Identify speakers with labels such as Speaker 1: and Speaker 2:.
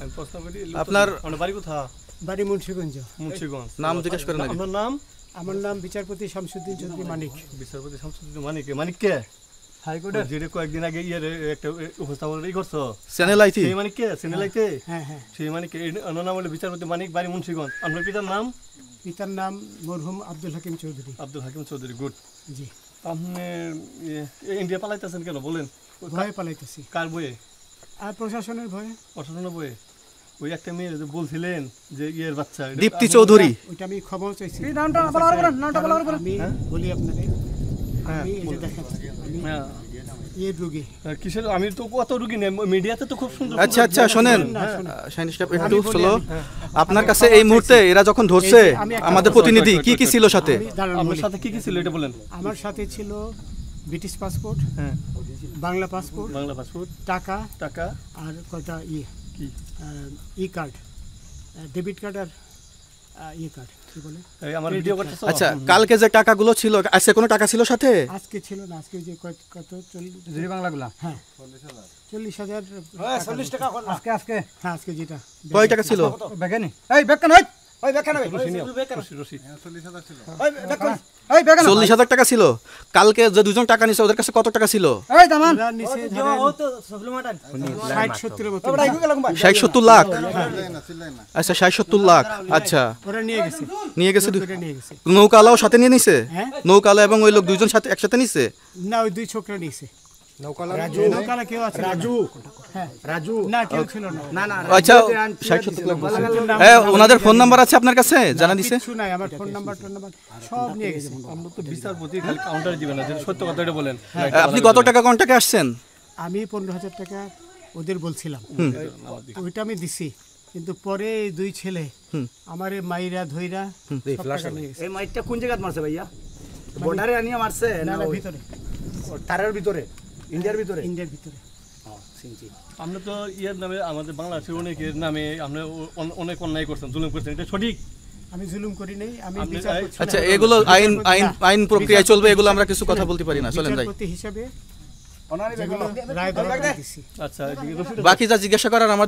Speaker 1: আমি প্রশ্ন করি
Speaker 2: আপনার
Speaker 1: বাড়ি কোথা?
Speaker 3: বাড়ি মুন্সিগঞ্জ।
Speaker 1: মুন্সিগঞ্জ।
Speaker 2: নাম জিজ্ঞেস করেন আগে।
Speaker 1: আপনার নাম?
Speaker 3: আমার নাম বিচারপতি শামসুদ্দিন চৌধুরী মানিক।
Speaker 1: বিচারপতি শামসুদ্দিন মানিক। মানিক কে? হাইকোর্টের যেটা কয়েকদিন আগে একটা উপস্থাপন করছো
Speaker 2: চ্যানেল আইতি
Speaker 1: সেই মানিক কে? চ্যানেল আইতে?
Speaker 3: হ্যাঁ হ্যাঁ।
Speaker 1: সেই মানিক নাম হলো বিচারপতি মানিক, বাড়ি মুন্সিগঞ্জ। আপনার পিতার নাম?
Speaker 3: পিতার নাম মরহুম আব্দুল হাকিম চৌধুরী।
Speaker 1: আব্দুল হাকিম চৌধুরী। গুড।
Speaker 3: জি।
Speaker 1: আপনি ইন্ডিয়া পালাইতেছেন কেন বলেন?
Speaker 3: ভয়ে পালাইতেছি।
Speaker 1: কার বইয়ে?
Speaker 3: আর প্রশাসনের ভয়ে।
Speaker 1: প্রশাসনের বইয়ে? ওই একটা মেয়ে যে বলছিলেন যে ইয়ের বাচ্চা
Speaker 2: দীপ্তি চৌধুরী,
Speaker 3: ওইটা আমি খবর চাইছি।
Speaker 4: নামটা বলার
Speaker 3: আমি বলি আপনাদের, আমি এই যে দেখেন আমি এই রোগী
Speaker 1: কিসের, আমি তো কত রুগী নেই মিডিয়াতে তো খুব সুন্দর।
Speaker 2: আচ্ছা আচ্ছা শোনেন শাইন স্টাফ একটু স্লো। আপনার কাছে এই মুহূর্তে এরা যখন ধরছে আমাদের প্রতিনিধি কি কি ছিল সাথে?
Speaker 1: আমার সাথে কি কি ছিল এটা বলেন।
Speaker 3: আমার সাথে ছিল ব্রিটিশ পাসপোর্ট,
Speaker 1: হ্যাঁ
Speaker 3: বাংলা পাসপোর্ট,
Speaker 1: বাংলা পাসপোর্ট,
Speaker 3: টাকা
Speaker 1: টাকা
Speaker 3: আর কয়টা
Speaker 1: কি
Speaker 3: ই কার্ড, ডেবিট কার্ড আর ই কার্ড কি বলে
Speaker 1: এই আমার ভিডিও করতেছ।
Speaker 2: আচ্ছা কালকে যে টাকাগুলো ছিল আজকে কোনো টাকা ছিল সাথে?
Speaker 3: আজকে ছিল না, আজকে যে কত
Speaker 4: 40 বাংলাগুলা।
Speaker 3: হ্যাঁ 40,000
Speaker 4: 40 টাকা আজকে আজকে
Speaker 3: হ্যাঁ আজকে যেটা
Speaker 2: কয় টাকা ছিল?
Speaker 4: বেগানি এই বেগান ওই ওই বেগান ওই
Speaker 1: রশি
Speaker 4: 40,000 ছিল ওই বেগান ওই বেগান
Speaker 2: 40,000 টাকা ছিল। কালকে যে দুজন টাকা নিছে ওদের কাছে কত টাকা ছিল?
Speaker 4: এই দামান
Speaker 3: ওরা নিচে ধরেন 60-70 মতো
Speaker 2: 60-70 লাখ। আচ্ছা 60-70 লাখ। আচ্ছা
Speaker 3: ওরা নিয়ে গেছে
Speaker 2: নিয়ে গেছে।
Speaker 3: করে নিয়ে গেছে।
Speaker 2: নৌকালাও সাথে নিয়ে নিছে?
Speaker 3: হ্যাঁ
Speaker 2: নৌকালা এবং ওই লোক দুইজন সাথে একসাথে নিছে?
Speaker 3: না ওই দুই ছোকরা নিয়েছে। নৌকালা কেউ আছে? হ্যাঁ
Speaker 4: রাজু
Speaker 3: না কেউ ছিল না।
Speaker 4: না
Speaker 2: আচ্ছা 60-70 লাখ বলছে। ওনাদের ফোন নাম্বার আছে আপনার কাছে? জানা দিছে?
Speaker 3: কিছু নাই, আমার ফোন নাম্বার সব নিয়ে গেছে।
Speaker 1: আমরা তো বিচারপতি খালি কাউন্টারে দিবেন না, যেটা সত্য কথা এটা বলেন।
Speaker 2: আপনি কত টাকা কন্টাক্টে আসছেন?
Speaker 3: আমি 15,000 টাকা ওদের বলছিলাম, ওইটা আমি দিছি। কিন্তু পরে এই দুই ছেলে আমারে মাইরা ধইরা সব টাকা নিয়ে গেছে।
Speaker 4: এই মাইটটা কোন জায়গায় মারছে ভাইয়া? বর্ডারে আনিয়া মারছে
Speaker 3: না
Speaker 4: না
Speaker 3: না
Speaker 4: ওই
Speaker 3: ভিতরে,
Speaker 4: তারের ভিতরে, ইন্ডিয়ার ভিতরে?
Speaker 3: ইন্ডিয়ার ভিতরে।
Speaker 4: সিনজি
Speaker 1: আমরা তো ইয়ের নামে আমাদের বাংলাদেশের অনেকের নামে আমরা অনেক অন্যায় করছেন, জুলুম করছেন, এটা সঠিক?
Speaker 3: আমি জুলুম করি নাই, আমি
Speaker 1: আপনি
Speaker 3: বিচার করছি।
Speaker 2: আচ্ছা এগুলো আইন আইন আইন প্রক্রিয়ায় চলবে, এগুলো আমরা কিছু কথা বলতে পারি না। চলেন যাই।
Speaker 3: বিচারপতি হিসাবে
Speaker 4: অনারি
Speaker 3: যেগুলো রায় দেওয়া দিছি।
Speaker 1: আচ্ছা
Speaker 2: বাকি যা জিজ্ঞাসা করার আমাদের